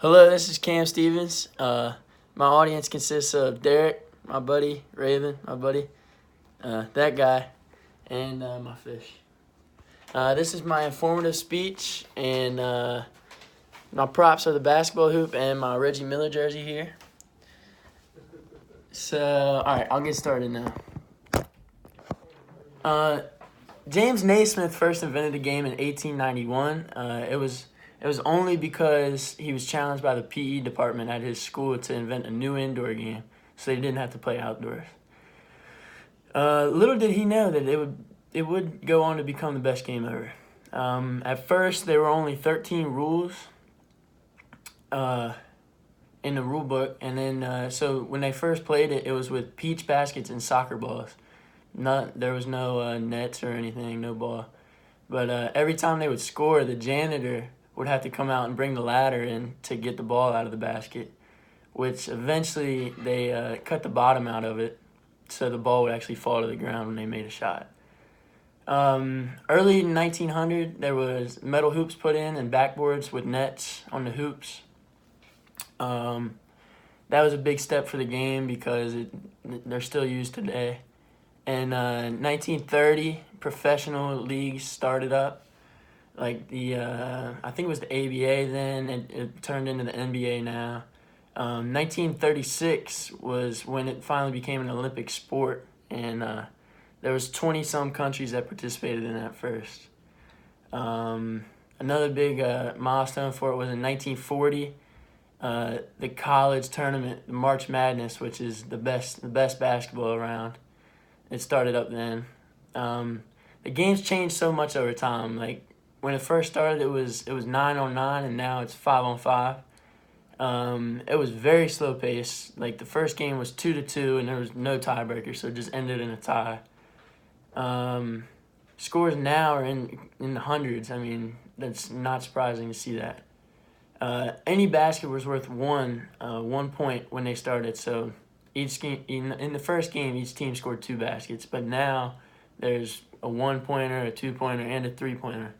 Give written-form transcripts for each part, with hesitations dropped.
Hello, this is Cam Stevens. My audience consists of Derek, my buddy, Raven, my buddy, that guy, and my fish. This is my informative speech, and my props are the basketball hoop and my Reggie Miller jersey here. So, all right, I'll get started now. James Naismith first invented the game in 1891. It was only because he was challenged by the PE department at his school to invent a new indoor game, so they didn't have to play outdoors. Little did he know that it would go on to become the best game ever. At first, there were only 13 rules in the rule book, and then so when they first played it, it was with peach baskets and soccer balls. There was no nets or anything, no ball. But every time they would score, the janitor would have to come out and bring the ladder in to get the ball out of the basket, which eventually they cut the bottom out of it so the ball would actually fall to the ground when they made a shot. Early in 1900, there was metal hoops put in and backboards with nets on the hoops. That was a big step for the game because they're still used today. In 1930, professional leagues started up, like I think it was the ABA then. It turned into the NBA now. 1936 was when it finally became an Olympic sport, and there was 20-some countries that participated in that first. Another big milestone for it was in 1940, the college tournament, the March Madness, which is the best basketball around. It started up then. The game's changed so much over time. Like when it first started, it was 9-on-9, and now it's 5-on-5. It was very slow pace. Like the first game was 2-2, and there was no tiebreaker, so it just ended in a tie. Scores now are in the hundreds. I mean, that's not surprising to see that. Any basket was worth 1 point when they started, so each game in the first game, each team scored 2 baskets, but now there's a 1-pointer, a 2-pointer, and a 3-pointer.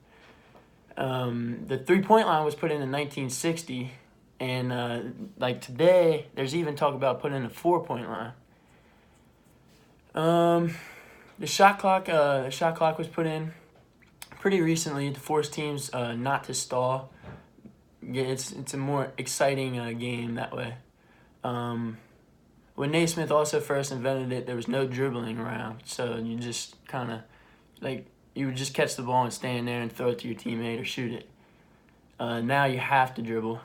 The 3-point line was put in 1960, and like today, there's even talk about putting in a 4-point line. The shot clock was put in pretty recently to force teams not to stall. Yeah, it's a more exciting game that way. When Naismith also first invented it, there was no dribbling around, so you just kind of, like, you would just catch the ball and stand there and throw it to your teammate or shoot it. Now you have to dribble.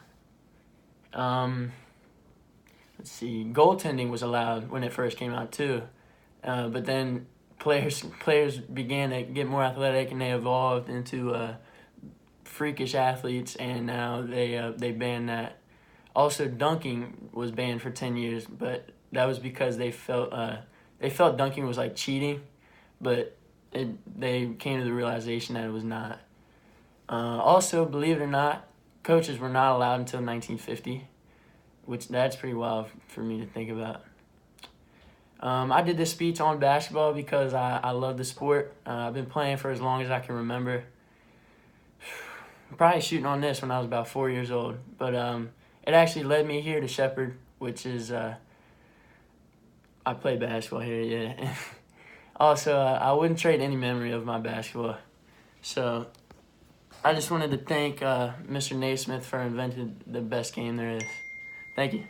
Let's see, goaltending was allowed when it first came out too, but then players began to get more athletic and they evolved into freakish athletes, and now they banned that. Also, dunking was banned for 10 years, but that was because they felt dunking was like cheating, but they came to the realization that it was not. Also, believe it or not, coaches were not allowed until 1950, which that's pretty wild for me to think about. I did this speech on basketball because I love the sport. I've been playing for as long as I can remember. Probably shooting on this when I was about 4 years old, but it actually led me here to Shepherd, which is I play basketball here, yeah. Also, I wouldn't trade any memory of my basketball. So I just wanted to thank Mr. Naismith for inventing the best game there is. Thank you.